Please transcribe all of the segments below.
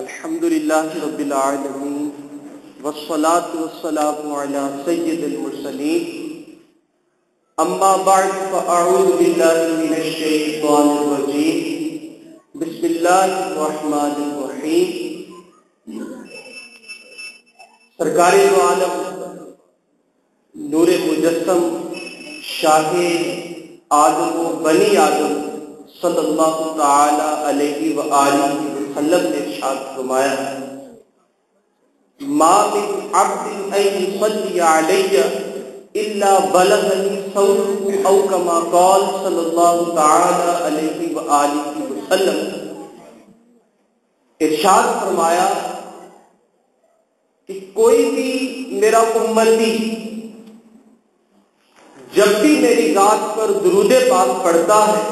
الحمدللہ رب العالمین والصلاة والسلام علی سید المرسلین اما بعد فاعوذ باللہ من الشیطان الرجیم بسم اللہ الرحمن الرحیم۔ سرکار دو عالم نور مجسم شاہ آدم و بنی آدم صلی اللہ تعالی علیہ وآلہ وسلم نے ارشاد فرمایا: ما من عبد ان يصلي علي الا بلغني صوته او كما قال صلی اللہ تعالی علیہ وآلہ وسلم۔ ارشاد فرمایا کہ کوئی بھی میرا امتی جب بھی میری ذات پر درود پاک پڑھتا ہے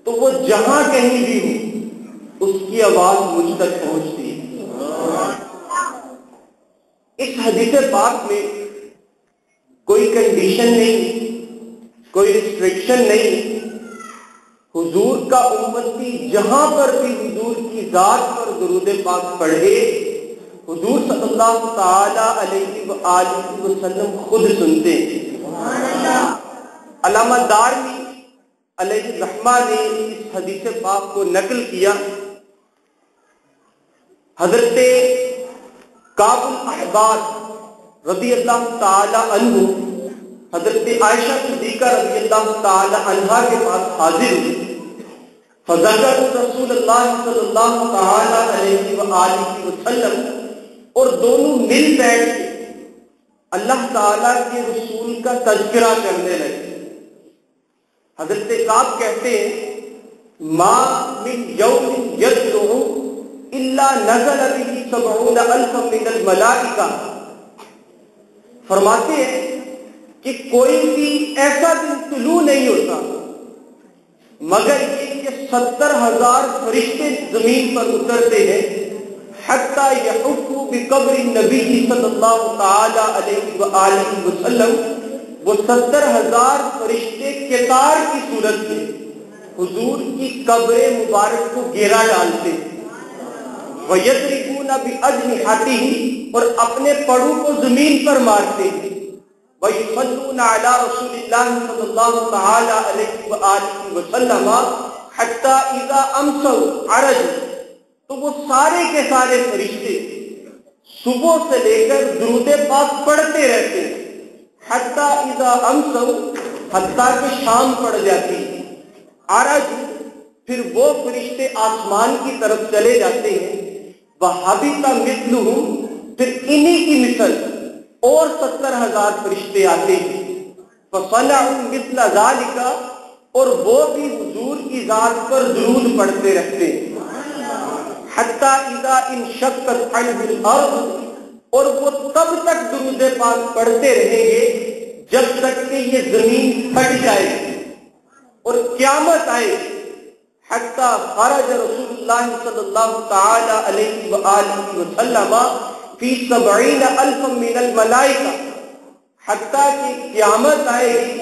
تو وہ جہاں کہیں بھی ہو اس کی آواز مجھ تک پہنچتی ہے۔ اس حدیث پاک میں کوئی کنڈیشن نہیں، کوئی ریسٹرکشن نہیں۔ حضور کا امتی جہاں پر بھی حضور کی ذات پر درود پاک پڑھے، حضور صلی اللہ تعالی علیہ وآلہ وسلم خود سنتے ہیں۔ علامہ دارمی علیہ الرحمہ نے اس حدیث پاک کو نقل کیا۔ حضرت کعب الاحبار رضی اللہ تعالی عنہ حضرت عائشہ صدیقہ رضی اللہ تعالی عنہا کے پاس حاضر ہوئے، فذکر رسول اللہ صلی اللہ تعالی علیہ وآلہ وسلم، اور دونوں مل بیٹھ کے اللہ تعالی کے رسول کا تذکرہ کرنے لگے۔ حضرت کعب کہتے ہیں: ما من یوم یدعو الا نزل به 70,000 من الملائکہ۔ فرماتے ہیں کہ کوئی بھی ایسا دن طلوع نہیں ہوتا مگر یہ کہ 70,000 فرشتے زمین پر اترتے ہیں، حتی یحفوا بقبر النبی صلی اللہ تعالی علیہ وآلہ وسلم۔ وہ 70,000 فرشتے قطار کی صورت میں حضور کی قبر مبارک کو گھیرا ڈالتے ہیں، وَيَضْرِبُونَ بِأَجْنِحَتِهِمْ، اور اپنے پڑوں کو زمین پر مارتے ہیں، وَيُصَلُّونَ عَلَى رَسُولِ اللَّهِ صلی اللہ تعالی علیہ وآلہ وسلم حَتَّى إِذَا أَمْسَوْا عَرَجُوا۔ تو وہ سارے کے سارے فرشتے صبح سے لے کر درود پاک پڑھتے رہتے ہیں، حَتَّى إِذَا أَمْسَوْا، حتیٰ کہ شام پڑ جاتی ہے، عَرَجُوا، پھر وہ فرشتے آسمان کی طرف چلے جاتے ہیں، وَحَبِطَ مِثْلُهُمْ، پھر انہی کی مثل اور 70,000 فرشتے آتے ہیں، فَصَنَعُوا مِثْلَ ذَلِكَ، اور وہ بھی حضور کی ذات پر درود پڑھتے رہتے ہیں، حَتَّى إِذَا انشقت عنه الْأَرْضُ، اور وہ تب تک درود پاک پڑھتے رہیں گے جب تک کہ یہ زمین پھٹ جائے اور قیامت آئے، حتیٰ خرج رسول اللہ صلی اللہ تعالی علیہ وآلہ وسلم فی 70,000 من الملائکہ، حتیٰ کہ قیامت آئے گی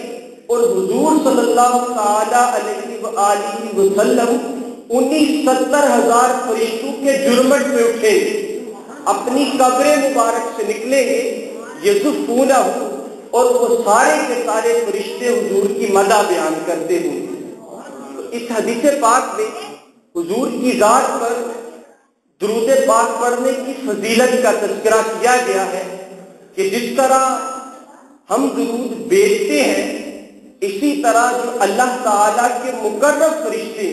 اور حضور صلی اللہ تعالی علیہ وآلہ وسلم انہی 70,000 فرشتوں کے جرمٹ میں اٹھیں گے، اپنی قبر مبارک سے نکلیں گے، یزفونہ، اور وہ سارے کے سارے فرشتے حضور کی مدح بیان کرتے ہوں۔ اس حدیث پاک میں حضور کی ذات پر درود پاک پڑھنے کی فضیلت کا تذکرہ کیا گیا ہے کہ جس طرح ہم درود بھیجتے ہیں، اسی طرح جو اللہ تعالیٰ کے مقرب فرشتے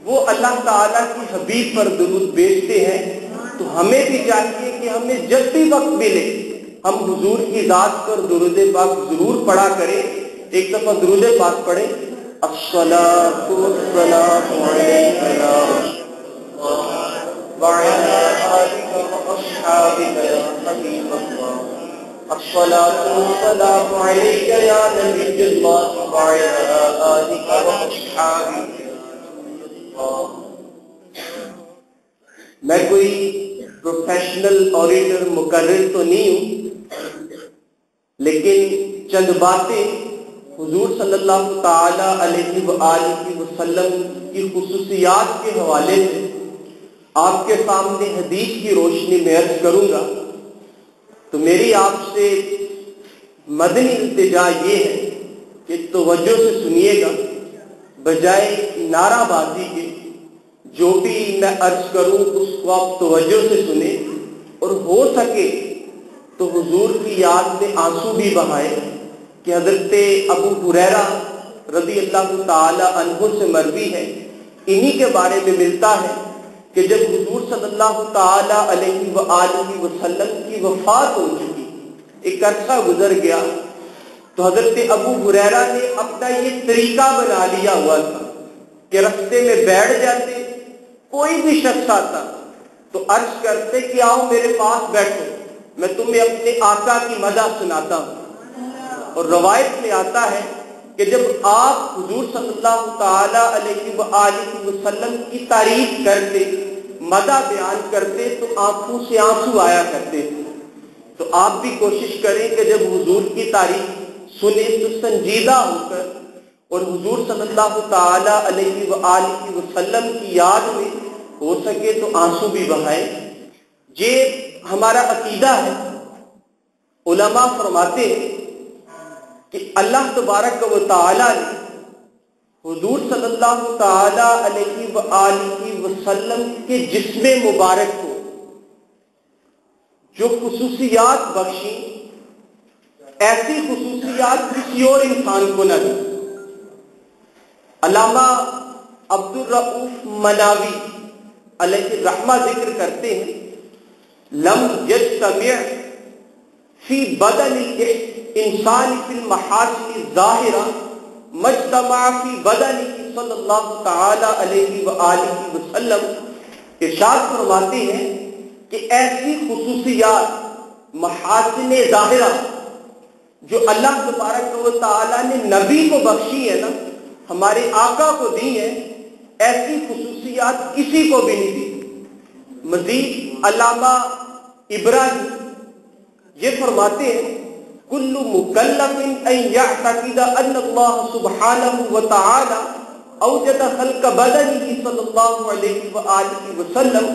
وہ اللہ تعالیٰ کی حبیب پر درود بھیجتے ہیں، تو ہمیں بھی چاہیے کہ ہمیں جب بھی وقت ملے ہم حضور کی ذات پر درود پاک ضرور پڑھا کریں۔ ایک دفعہ درود پاک پڑھیں: الصلاۃ والسلام علیک یا رسول اللہ وعلی آلک واصحابک یا حبیب اللہ، الصلاۃ والسلام علیک یا نبی اللہ وعلی آلک واصحابک یا رسول اللہ۔ میں کوئی پروفیشنل اوریٹر مقرر تو نہیں ہوں، لیکن چند باتیں حضور صلی اللہ تعالی علیہ وآلہ وسلم کی خصوصیات کے حوالے سے آپ کے سامنے حدیث کی روشنی میں عرض کروں گا تو میری آپ سے مدنی التجا یہ ہے کہ توجہ سے سنیے گا، بجائے نعرہ بازی کے جو بھی میں عرض کروں اس کو آپ توجہ سے سنیں، اور ہو سکے تو حضور کی یاد میں آنسو بھی بہائے کہ حضرت ابو ہریرہ رضی اللہ تعالی عنہ سے مروی ہے، انہی کے بارے میں ملتا ہے کہ جب حضور صلی اللہ تعالی علیہ وآلہ وسلم کی وفات ہو چکی، ایک عرصہ گزر گیا، تو حضرت ابو ہریرہ نے اپنا یہ طریقہ بنا لیا ہوا تھا کہ رستے میں بیٹھ جاتے، کوئی بھی شخص آتا تو عرض کرتے کہ آؤ میرے پاس بیٹھو، میں تمہیں اپنے آقا کی مدح سناتا ہوں۔ اور روایت میں آتا ہے کہ جب آپ حضور صلی اللہ تعالی علیہ وآلہ وسلم کی تعریف کرتے، مدح بیان کرتے تو آنکھوں سے آنسو آیا کرتے تھے۔ تو آپ بھی کوشش کریں کہ جب حضور کی تعریف سنیں تو سنجیدہ ہو کر اور حضور صلی اللہ تعالی علیہ وآلہ وسلم کی یاد میں ہو سکے تو آنسو بھی بہائے۔ یہ ہمارا عقیدہ ہے۔ علماء فرماتے ہیں کہ اللہ تبارک و تعالی نے حضور صلی اللہ تعالی علیہ وآلہ وسلم کے جسم مبارک کو جو خصوصیات بخشی، ایسی خصوصیات کسی اور انسان کو نہ دی۔ علامہ عبد الرؤف مناوی علیہ الرحمہ ذکر کرتے ہیں، لم یجتمع فی بدن الانسان فی المحاسن الظاہرہ مجتمع فی بدن صلی اللہ تعالی علیہ وآلہ وسلم۔ ارشاد فرماتے ہیں کہ ایسی خصوصیات محاسن ظاہرہ جو اللہ تبارک و تعالی نے نبی کو بخشی ہے نا، ہمارے آقا کو دی ہے، ایسی خصوصیات کسی کو بھی نہیں دی۔ مزید علامہ ابراہیم یہ فرماتے ہیں کل مکلف ان یعتقد ان اللہ سبحانہ وتعالی اوجد خلق بدنہ صلی اللہ علیہ وآلہ وسلم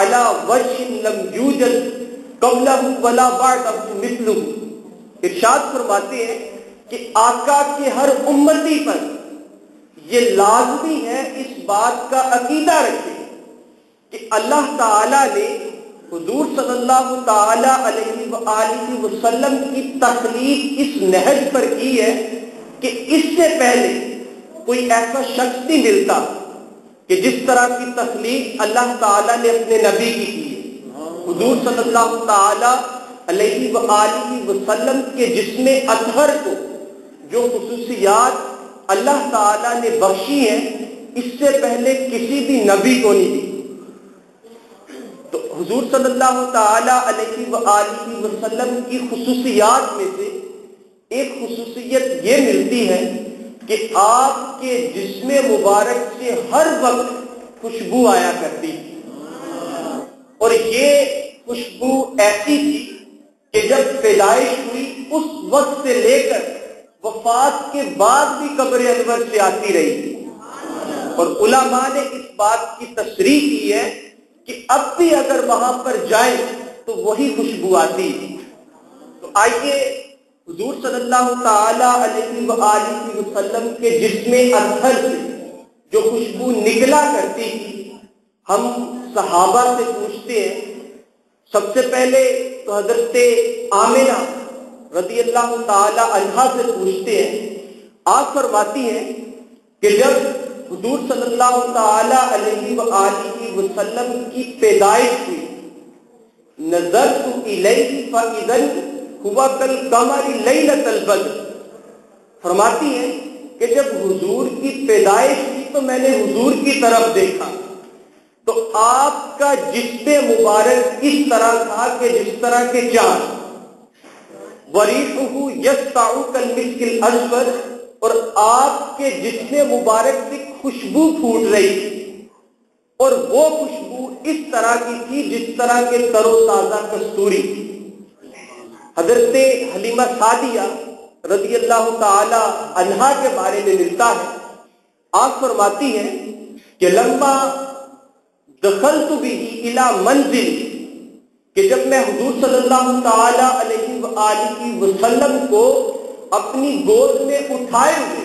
علی وجہ لم یوجد قبلہ ولا بعدہ مثلہ۔ ارشاد فرماتے ہیں کہ آقا کے ہر امتی پر یہ لازمی ہے اس بات کا عقیدہ رکھے کہ اللہ تعالی نے حضور صلی اللہ تعالی علیہ وآلہ وسلم کی تخلیق اس نہج پر کی ہے کہ اس سے پہلے کوئی ایسا شخص نہیں ملتا کہ جس طرح کی تخلیق اللہ تعالی نے اپنے نبی کی ہے۔ حضور صلی اللہ تعالی علیہ وآلہ وسلم کے جسم اطہر کو جو خصوصیات اللہ تعالی نے بخشی ہیں اس سے پہلے کسی بھی نبی کو نہیں دی۔ تو حضور صلی اللہ تعالی علیہ وآلہ وسلم کی خصوصیات میں سے ایک خصوصیت یہ ملتی ہے کہ آپ کے جسم مبارک سے ہر وقت خوشبو آیا کرتی تھی، اور یہ خوشبو ایسی تھی کہ جب پیدائش ہوئی اس وقت سے لے کر وفات کے بعد بھی قبر انور سے آتی رہی، اور علماء نے اس بات کی تصریح کی ہے کہ اب بھی اگر وہاں پر جائیں تو وہی خوشبو آتی۔ تو آئیے حضور صلی اللہ تعالی علیہ وآلہ وسلم کے جسم اطہر سے جو خوشبو نکلا کرتی تھی ہم صحابہ سے پوچھتے ہیں۔ سب سے پہلے تو حضرت آمنہ رضی اللہ تعالی عنہا سے پوچھتے ہیں۔ آپ فرماتی ہیں کہ جب حضور صلی اللہ تعالی علیہ وآلہ وسلم کی پیدائش ہوئی، نظرت الیہ فاذا ہوا کالقمر لیلۃ البدر، فرماتی ہیں کہ جب حضور کی پیدائش ہوئی تو میں نے حضور کی طرف دیکھا تو آپ کا جسم مبارک اس طرح تھا کہ جس طرح کے چاند، وریحہ یسطع کالمسک الاسود، اور آپ کے جسم مبارک سے خوشبو پھوٹ رہی تھی، اور وہ خوشبو اس طرح کی تھی جس طرح کے تر و تازہ کستوری۔ حضرت حلیمہ سعدیہ رضی اللہ تعالی عنہا کے بارے میں ملتا ہے، آپ فرماتی ہیں کہ لما دخلت به الى منزل، کہ جب میں حضور صلی اللہ تعالی علیہ وآلہ وسلم کو اپنی گود میں اٹھائے ہوئے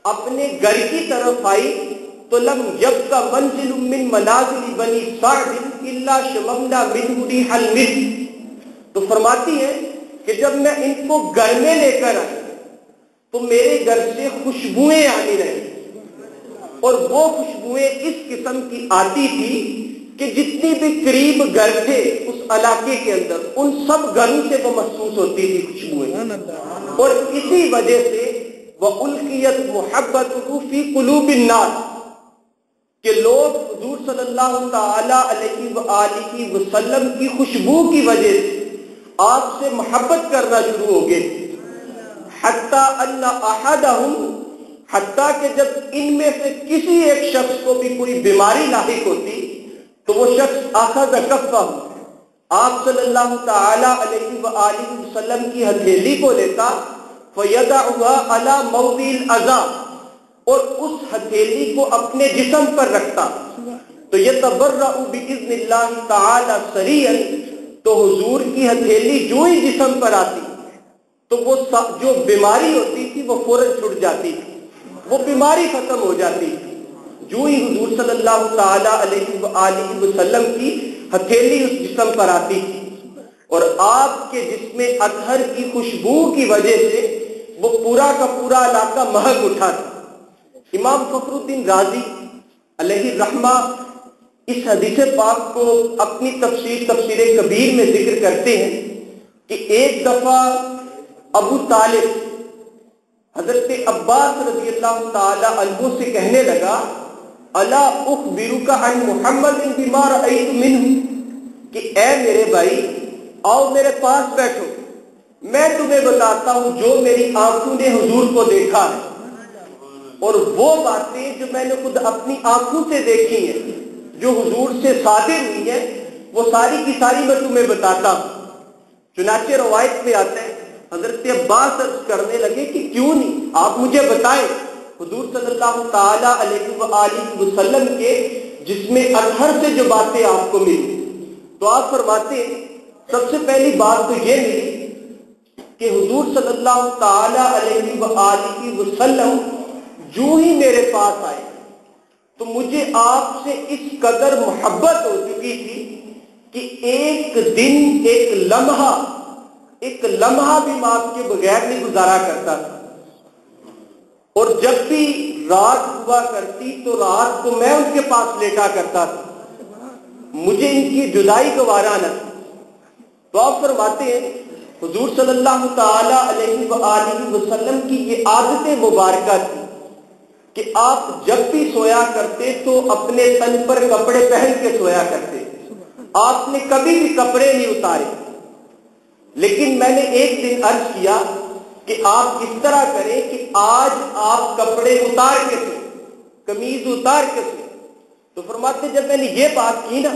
اپنے گھر کی طرف آئی تو لم یبقى منزل من منازل بنی سعد الا شممنا منه ريح المسك، تو فرماتی ہے کہ جب میں ان کو گھر میں لے کر آئی تو میرے گھر سے خوشبوئیں آنے لگی، اور وہ خوشبوئیں اس قسم کی آتی تھی کہ جتنی بھی قریب گھر تھے اس علاقے کے اندر ان سب گھروں سے وہ محسوس ہوتی تھی خوشبوئیں، اور اسی وجہ سے وَأُلْقِيَتْ مُحَبَّتُهُ فِي قُلُوبِ النَّاسِ، کہ لوگ حضور صلی اللہ تعالی علیہ وآلہ وسلم کی خوشبو کی وجہ سے آپ سے محبت کرنا شروع ہو گئے، حتیٰ ان احدہم، حتیٰ کہ جب ان میں سے کسی ایک شخص کو بھی کوئی بیماری لاحق ہوتی تو وہ شخص اخذ کفہ، آپ صلی اللہ تعالی علیہ وآلہ وسلم کی ہتھیلی کو لیتا فیدعها علی موضع الاذى، اور اس ہتھیلی کو اپنے جسم پر رکھتا تو یتبرأ باذن اللہ تعالی سریعا، تو حضور کی ہتھیلی جو ہی جسم پر آتی تو وہ جو بیماری ہوتی تھی وہ فوراً چھٹ جاتی تھی، وہ بیماری ختم ہو جاتی تھی جو ہی حضور صلی اللہ تعالی علیہ وآلہ وسلم کی ہتھیلی اس جسم پر آتی تھی، اور آپ کے جسم اطہر کی خوشبو کی وجہ سے وہ پورا کا پورا علاقہ مہک اٹھا تھا۔ امام فخر الدین رازی علیہ الرحمہ اس حدیث پاک کو اپنی تفسیر کبیر میں ذکر کرتے ہیں کہ ایک دفعہ ابو طالب حضرت عباس رضی اللہ تعالی عنہ سے کہنے لگا الا اخبرک عن محمد بما رأیت منہ، کہ اے میرے بھائی آؤ میرے پاس بیٹھو، میں تمہیں بتاتا ہوں جو میری آنکھوں نے حضور کو دیکھا ہے، اور وہ باتیں جو میں نے خود اپنی آنکھوں سے دیکھی ہیں جو حضور سے صادر ہوئی ہیں وہ ساری کی ساری میں تمہیں بتاتا ہوں۔ چنانچہ روایت میں آتا ہے حضرت عباس عرض کرنے لگے کہ کیوں نہیں، آپ مجھے بتائیں حضور صلی اللہ تعالی علیہ وآلہ وسلم کے جسم اطہر سے جو باتیں آپ کو ملی، تو آپ فرماتے ہیں سب سے پہلی بات تو یہ ملی کہ حضور صلی اللہ تعالی علیہ وآلہ وسلم جو ہی میرے پاس آئے تو مجھے آپ سے اس قدر محبت ہو چکی تھی کہ ایک دن ایک لمحہ بھی میں آپ کے بغیر نہیں گزارا کرتا تھا، اور جب بھی رات ہوا کرتی تو رات کو میں ان کے پاس لیٹا کرتا تھا، مجھے ان کی جدائی گوارا نہ تھی۔ تو آپ فرماتے ہیں حضور صلی اللہ تعالی علیہ وآلہ وسلم کی یہ عادت مبارکہ تھی کہ آپ جب بھی سویا کرتے تو اپنے تن پر کپڑے پہن کے سویا کرتے، آپ نے کبھی بھی کپڑے نہیں اتارے، لیکن میں نے ایک دن عرض کیا کہ آپ اس طرح کریں کہ آج آپ کپڑے اتار کے سوئیں، قمیض اتار کے سوئیں۔ تو فرماتے جب میں نے یہ بات کی نا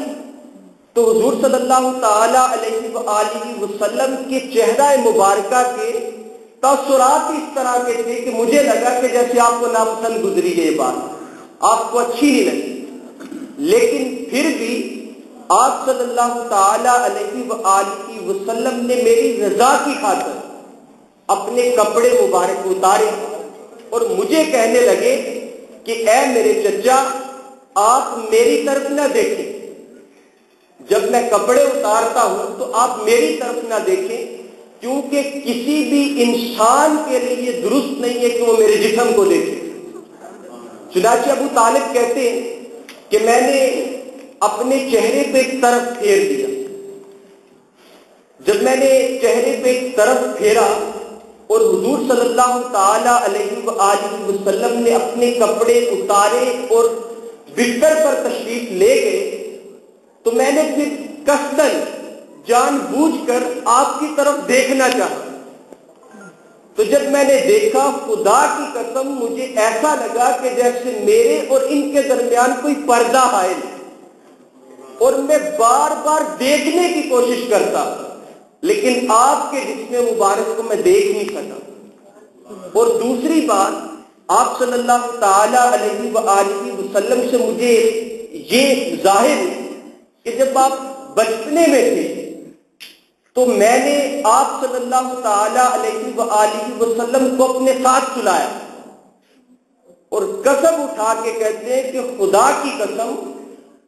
تو حضور صلی اللہ تعالی علیہ وآلہ وسلم کے چہرہ مبارکہ کے تاثرات اس طرح کے تھے کہ مجھے لگا کہ جیسے آپ کو ناپسند گزری ہے یہ بات، آپ کو اچھی نہیں لگی، لیکن پھر بھی آپ صلی اللہ تعالی علیہ وآلہ وسلم نے میری رضا کی خاطر اپنے کپڑے مبارک اتارے اور مجھے کہنے لگے کہ اے میرے چچا آپ میری طرف نہ دیکھیں، جب میں کپڑے اتارتا ہوں تو آپ میری طرف نہ دیکھیں، کیونکہ کسی بھی انسان کے لیے یہ درست نہیں ہے کہ وہ میرے جسم کو دیکھے۔ چنانچہ ابو طالب کہتے ہیں کہ میں نے اپنے چہرے پہ ایک طرف پھیر دیا، جب میں نے چہرے پہ ایک طرف پھیرا اور حضور صلی اللہ تعالی علیہ وآلہ وسلم نے اپنے کپڑے اتارے اور بستر پر تشریف لے گئے تو میں نے پھر قصداً جان بوجھ کر آپ کی طرف دیکھنا چاہا، تو جب میں نے دیکھا خدا کی قسم مجھے ایسا لگا کہ جیسے میرے اور ان کے درمیان کوئی پردہ حائل ہے، اور میں بار بار دیکھنے کی کوشش کرتا لیکن آپ کے جسم مبارک کو میں دیکھ نہیں سکا۔ اور دوسری بات آپ صلی اللہ تعالی علیہ وآلہ وسلم سے مجھے یہ ظاہر ہے کہ جب آپ بچپنے میں تھے تو میں نے آپ صلی اللہ تعالی علیہ وآلہ وسلم کو اپنے ساتھ سلایا اور قسم اٹھا کے کہتے ہیں کہ خدا کی قسم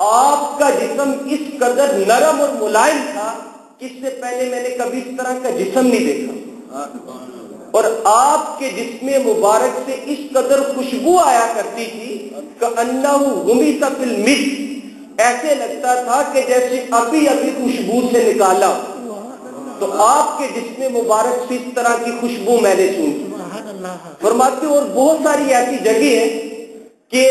آپ کا جسم اس قدر نرم اور ملائم تھا کہ اس سے پہلے میں نے کبھی اس طرح کا جسم نہیں دیکھا، اور آپ کے جسم مبارک سے اس قدر خوشبو آیا کرتی تھی کہ انہو غمیس فی المسک، ایسے لگتا تھا کہ جیسے ابھی ابھی خوشبو سے نکالا۔ تو آپ کے جسم مبارک سے اس طرح کی خوشبو میں نے سنی۔ فرماتے اور بہت ساری ایسی جگہ ہیں کہ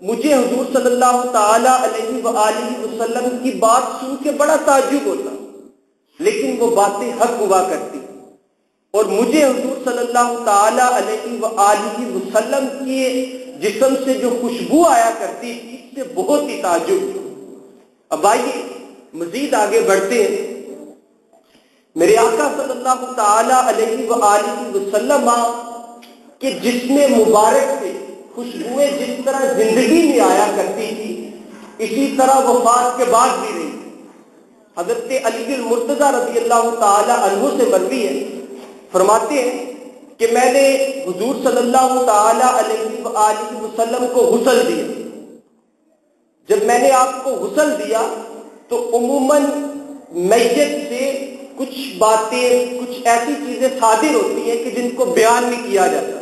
مجھے حضور صلی اللہ تعالی علیہ وآلہ وسلم کی بات سن کے بڑا تعجب ہوتا، لیکن وہ باتیں حق ہوا کرتی، اور مجھے حضور صلی اللہ تعالی علیہ وآلہ وسلم کے جسم سے جو خوشبو آیا کرتی تھی اس سے بہت ہی تعجب۔ اب آئیے مزید آگے بڑھتے ہیں۔ میرے آقا صلی اللہ تعالی علیہ وآلہ وسلم کے جسم مبارک سے خوشبوئیں جس طرح زندگی میں آیا کرتی تھی اسی طرح وفات کے بعد بھی رہی۔ حضرت علی المرتضیٰ رضی اللہ تعالی عنہ سے مروی ہے، فرماتے ہیں کہ میں نے حضور صلی اللہ تعالی علیہ وآلہ وسلم کو غسل دیا۔ جب میں نے آپ کو غسل دیا تو عموماً میت سے کچھ باتیں، کچھ ایسی چیزیں صادر ہوتی ہیں کہ جن کو بیان نہیں کیا جاتا،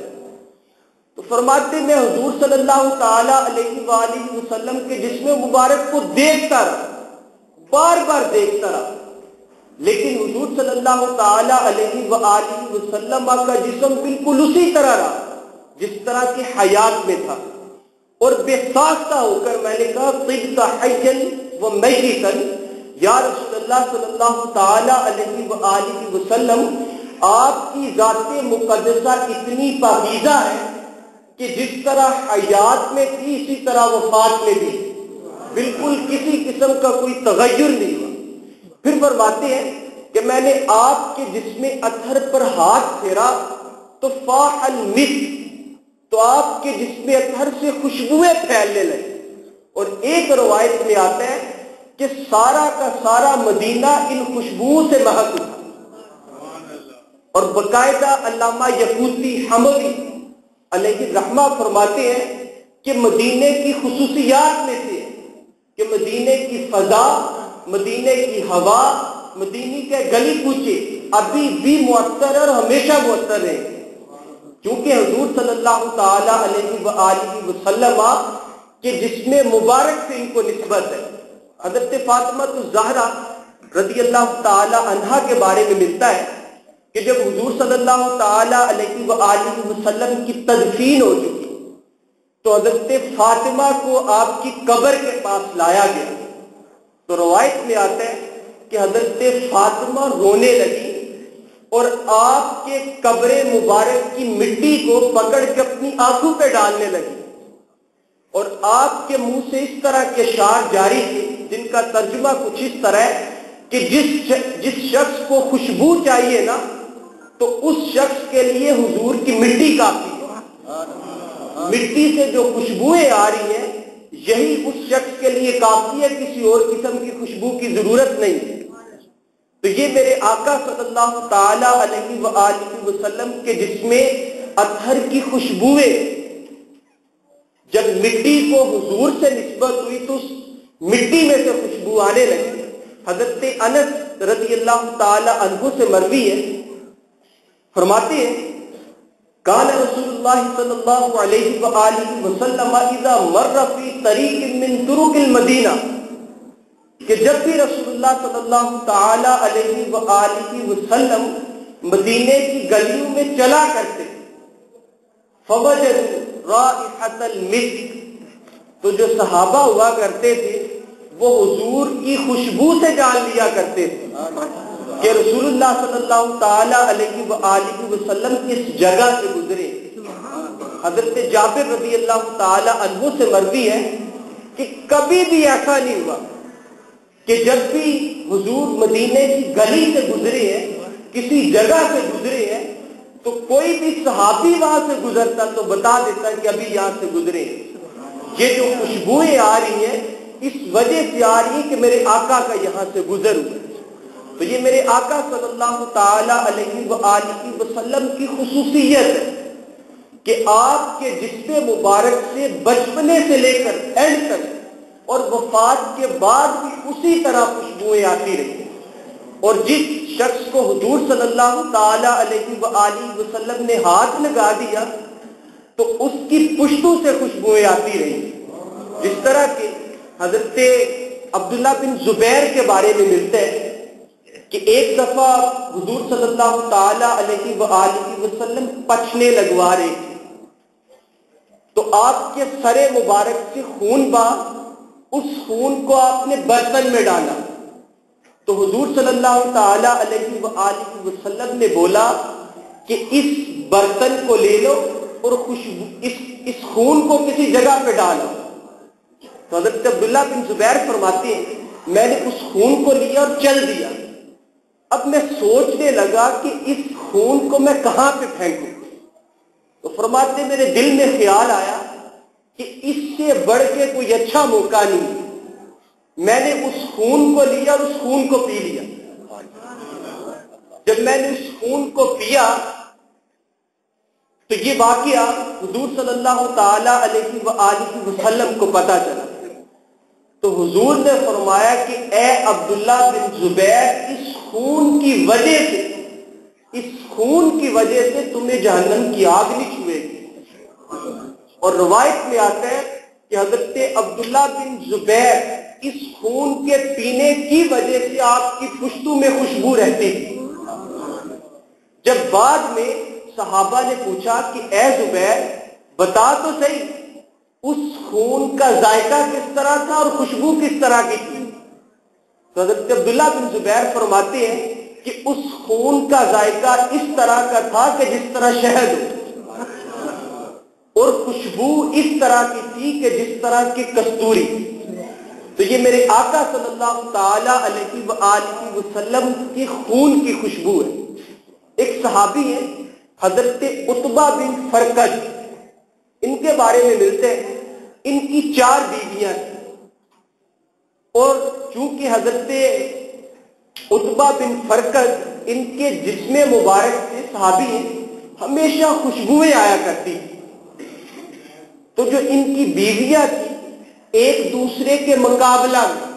تو فرماتے میں حضور صلی اللہ تعالی علیہ وآلہ وسلم کے جسم مبارک کو دیکھتا رہا، بار بار دیکھتا رہا، لیکن حضور صلی اللہ تعالی علیہ وآلہ وسلم کا جسم بالکل اسی طرح رہا جس طرح کی حیات میں تھا، اور بے ساختہ ہو کر میں نے کہا طبت حیا و میتا، یا رسول اللہ صلی اللہ تعالی علیہ وآلہ وسلم آپ کی ذات مقدسہ اتنی پاکیزہ ہے کہ جس طرح حیات میں تھی اسی طرح وفات میں بھی بالکل کسی قسم کا کوئی تغیر نہیں ہوا۔ پھر فرماتے ہیں کہ میں نے آپ کے جسم اطہر پر ہاتھ پھیرا تو فاح المسک، تو آپ کے جسم اطہر سے خوشبوئیں پھیلنے لگی، اور ایک روایت میں آتا ہے کہ سارا کا سارا مدینہ ان خوشبوؤں سے مہک اٹھا، اور باقاعدہ علامہ یقوتی حموی علیہ رحمہ فرماتے ہیں کہ مدینے کی خصوصیات میں سے کہ مدینے کی فضا، مدینے کی ہوا، مدینے کے گلی کوچے ابھی بھی معطر اور ہمیشہ معطر رہے، کیونکہ حضور صلی اللہ تعالی علیہ وآلہ وسلم کے جسم مبارک سے ان کو نسبت ہے۔ حضرت فاطمہ الزہرا رضی اللہ تعالی عنہا کے بارے میں ملتا ہے کہ جب حضور صلی اللہ تعالی علیہ وآلہ وسلم کی تدفین ہو چکی تو حضرت فاطمہ کو آپ کی قبر کے پاس لایا گیا، تو روایت میں آتا ہے کہ حضرت فاطمہ رونے لگی اور آپ کے قبر مبارک کی مٹی کو پکڑ کے اپنی آنکھوں پہ ڈالنے لگی، اور آپ کے منہ سے اس طرح کے اشعار جاری تھے جن کا ترجمہ کچھ اس طرح ہے کہ جس شخص کو خوشبو چاہیے نا تو اس شخص کے لیے حضور کی مٹی کافی ہے، مٹی سے جو خوشبوئیں آ رہی ہیں یہی اس شخص کے لیے کافی ہے، کسی اور قسم کی خوشبو کی ضرورت نہیں۔ تو یہ میرے آقا صلی اللہ تعالی علیہ وآلہ وسلم کے جسم اطہر کی خوشبوئیں جب مٹی کو حضور سے نسبت ہوئی تو اس مٹی میں سے خوشبو آنے لگی۔ حضرت انس رضی اللہ تعالی عنہ سے مروی ہے، فرماتے ہیں قال رسول اللہ صلی اللہ علیہ وآلہ وسلم اذا مر فی طریق من طرق المدینہ، کہ جب بھی رسول اللہ صلی اللہ تعالی علیہ وآلہ وسلم مدینے کی گلیوں میں چلا کرتے فوجدوا رائحۃ المسک، تو جو صحابہ ہوا کرتے تھے وہ حضور کی خوشبو سے جان لیا کرتے تھے کہ رسول اللہ صلی اللہ تعالی علیہ وآلہ وسلم اس جگہ سے گزرے۔ حضرت جابر رضی اللہ تعالی عنہ سے مروی ہے کہ کبھی بھی ایسا نہیں ہوا کہ جب بھی حضور مدینے کی گلی سے گزرے ہیں، کسی جگہ سے گزرے ہیں، تو کوئی بھی صحابی وہاں سے گزرتا تو بتا دیتا کہ ابھی یہاں سے گزرے ہیں، یہ جو خوشبوئیں آ رہی ہیں اس وجہ سے آ رہی ہے کہ میرے آقا کا یہاں سے گزر ہوا ہے۔ تو یہ میرے آقا صلی اللہ تعالی علیہ وآلہ وسلم کی خصوصیت ہے کہ آپ کے جسم مبارک سے بچپنے سے لے کر اینڈ تک اور وفات کے بعد بھی اسی طرح خوشبوئیں آتی رہی ہیں۔ اور جس شخص کو حضور صلی اللہ تعالی علیہ وآلہ وسلم نے ہاتھ لگا دیا تو اس کی پشتوں سے خوشبوئیں آتی رہی، جس طرح کہ حضرت عبداللہ بن زبیر کے بارے میں ملتے ہیں کہ ایک دفعہ حضور صلی اللہ تعالی علیہ وآلہ وسلم پچھنے لگوا رہے تھے تو آپ کے سر مبارک سے خون بہا، اس خون کو آپ نے برتن میں ڈالا تو حضور صلی اللہ تعالی علیہ وآلہ وسلم نے بولا کہ اس برتن کو لے لو اور اس خون کو کسی جگہ پہ ڈالو۔ تو حضرت عبداللہ بن زبیر فرماتے ہیں میں نے اس خون کو لیا اور چل دیا، اب میں سوچنے لگا کہ اس خون کو میں کہاں پہ پھینکوں، تو فرماتے ہیں میرے دل میں خیال آیا کہ اس سے بڑھ کے کوئی اچھا موقع نہیں، میں نے اس خون کو لیا اور اس خون کو پی لیا۔ جب میں نے اس خون کو پیا تو یہ واقعہ حضور صلی اللہ تعالی علیہ وآلہ وسلم کو پتا چلا تو حضور نے فرمایا کہ اے عبداللہ بن زبیر اس خون کی وجہ سے تمہیں جہنم کی آگ نہیں چھوئے گی۔ اور روایت میں آتا ہے کہ حضرت عبداللہ بن زبیر اس خون کے پینے کی وجہ سے آپ کی پشتوں میں خوشبو رہتی تھی۔ جب بعد میں صحابہ نے پوچھا کہ اے زبیر بتا تو صحیح اس خون کا ذائقہ کس طرح تھا اور خوشبو کس طرح کی تھی، تو حضرت عبداللہ بن زبیر فرماتے ہیں کہ اس خون کا ذائقہ اس طرح کا تھا کہ جس طرح شہد ہو، اور خوشبو اس طرح کی تھی کہ جس طرح کی کستوری۔ تو یہ میرے آقا صلی اللہ تعالی علیہ وآلہ وسلم کی خون کی خوشبو ہے۔ ایک صحابی ہے حضرت عتبہ بن فرقد، ان کے بارے میں ملتے ہیں ان کی 4 بیویاں تھیں، اور چونکہ حضرت عتبہ بن فرقد ان کے جسم مبارک سے صحابی ہیں ہمیشہ خوشبوئیں آیا کرتی تھی، تو جو ان کی بیویاں تھیں ایک دوسرے کے مقابلہ میں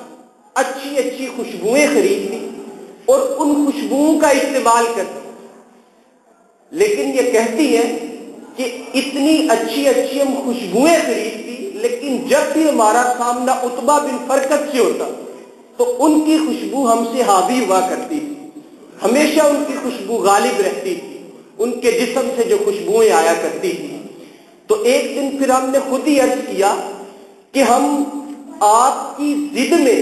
اچھی اچھی خوشبوئیں خریدتی اور ان خوشبوؤں کا استعمال کرتی، لیکن یہ کہتی ہے کہ اتنی اچھی اچھی ہم خوشبوئیں خریدتی لیکن جب بھی ہمارا سامنا عتبہ بن فرقد سے ہوتا تو ان کی خوشبو ہم سے حاوی ہوا کرتی تھی، ہمیشہ ان کی خوشبو غالب رہتی تھی، ان کے جسم سے جو خوشبوئیں آیا کرتی تھی۔ تو ایک دن پھر ہم نے خود ہی عرض کیا کہ ہم آپ کی ضد میں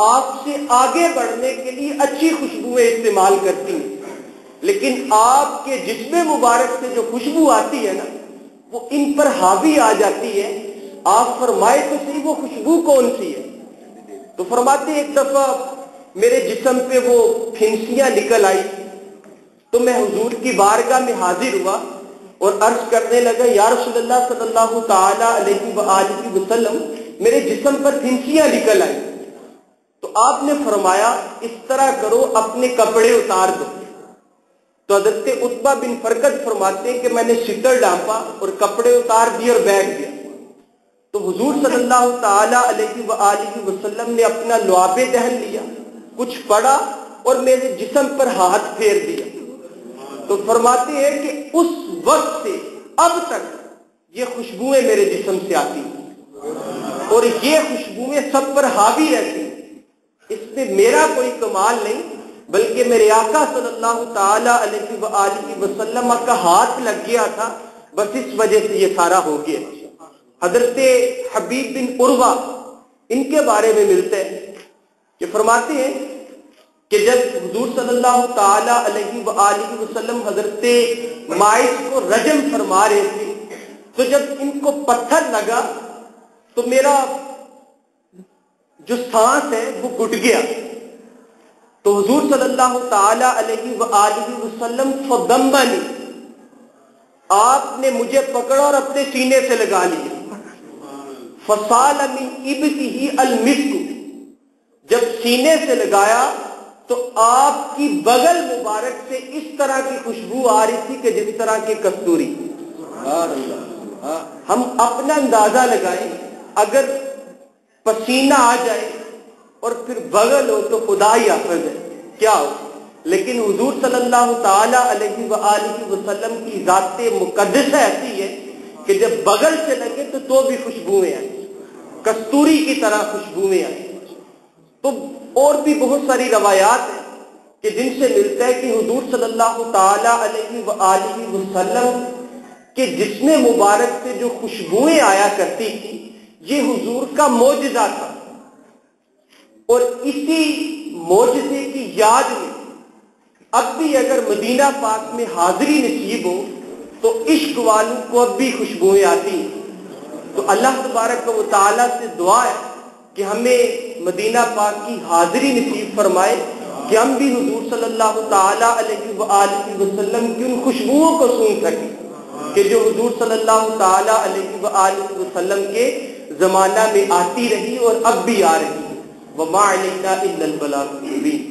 آپ سے آگے بڑھنے کے لیے اچھی خوشبوئیں استعمال کرتی ہیں، لیکن آپ کے جسم مبارک سے جو خوشبو آتی ہے نا وہ ان پر حاوی آ جاتی ہے، آپ فرمائے تو صحیح وہ خوشبو کون سی ہے؟ تو فرماتے ایک دفعہ میرے جسم پہ وہ پھنسیاں نکل آئی تو میں حضور کی بارگاہ میں حاضر ہوا اور عرض کرنے لگا یا رسول اللہ صلی اللہ تعالی علیہ وآلہ وسلم میرے جسم پر پھنسیاں نکل آئی، تو آپ نے فرمایا اس طرح کرو اپنے کپڑے اتار دو۔ تو حضرت عتبہ بن فرقد فرماتے ہیں کہ میں نے شکر ڈانپا اور کپڑے اتار دیے اور بیٹھ گیا، تو حضور صلی اللہ تعالی علیہ وآلہ وسلم نے اپنا لعاب دہن لیا، کچھ پڑا اور میرے جسم پر ہاتھ پھیر دیا، تو فرماتے ہیں کہ اس وقت سے اب تک یہ خوشبوئیں میرے جسم سے آتی ہیں اور یہ خوشبوئیں سب پر حاوی رہتی ہیں، اس میں میرا کوئی کمال نہیں بلکہ میرے آقا صلی اللہ تعالی علیہ وآلہ وسلم کا ہاتھ لگ گیا تھا، بس اس وجہ سے یہ سارا ہو گیا۔ حضرت حبیب بن عروہ ان کے بارے میں ملتے ہیں کہ فرماتے ہیں کہ جب حضور صلی اللہ تعالی علیہ وآلہ وسلم حضرت ماعز کو رجم فرما رہے تھے تو جب ان کو پتھر لگا تو میرا جو سانس ہے وہ گھٹ گیا، تو حضور صلی اللہ تعالی علیہ وآلہ وسلم فضمنی، آپ نے مجھے پکڑا اور اپنے سینے سے لگا لیا، فصال من ابطه المسک، جب سینے سے لگایا تو آپ کی بغل مبارک سے اس طرح کی خوشبو آ رہی تھی کہ جس طرح کی کستوری۔ ہم اپنا اندازہ لگائیں، اگر پسینہ آ جائے اور پھر بغل ہو تو خدا ہی حافظ ہے کیا ہو، لیکن حضور صلی اللہ تعالی علیہ وآلہ وسلم کی ذات مقدسہ ایسی ہے کہ جب بغل سے لگے تو بھی خوشبوئیں آئیں، کستوری کی طرح خوشبوئیں آئیں۔ تو اور بھی بہت ساری روایات ہیں کہ جن سے ملتا ہے کہ حضور صلی اللہ تعالی علیہ وآلہ وسلم کے جسم مبارک سے جو خوشبوئیں آیا کرتی تھی یہ حضور کا معجزہ تھا، اور اسی معجزے کی یاد میں اب بھی اگر مدینہ پاک میں حاضری نصیب ہو تو عشق والوں کو اب بھی خوشبوئیں آتی ہیں۔ تو اللہ تبارک و تعالیٰ سے دعا ہے کہ ہمیں مدینہ پاک کی حاضری نصیب فرمائے کہ ہم بھی حضور صلی اللہ تعالی علیہ وآلہ وسلم کی ان خوشبوؤں کو سن سکیں کہ جو حضور صلی اللہ تعالی علیہ وآلہ وسلم کے زمانہ میں آتی رہی اور اب بھی آ رہی ہے۔ وما علینا الا البلاغ المبین۔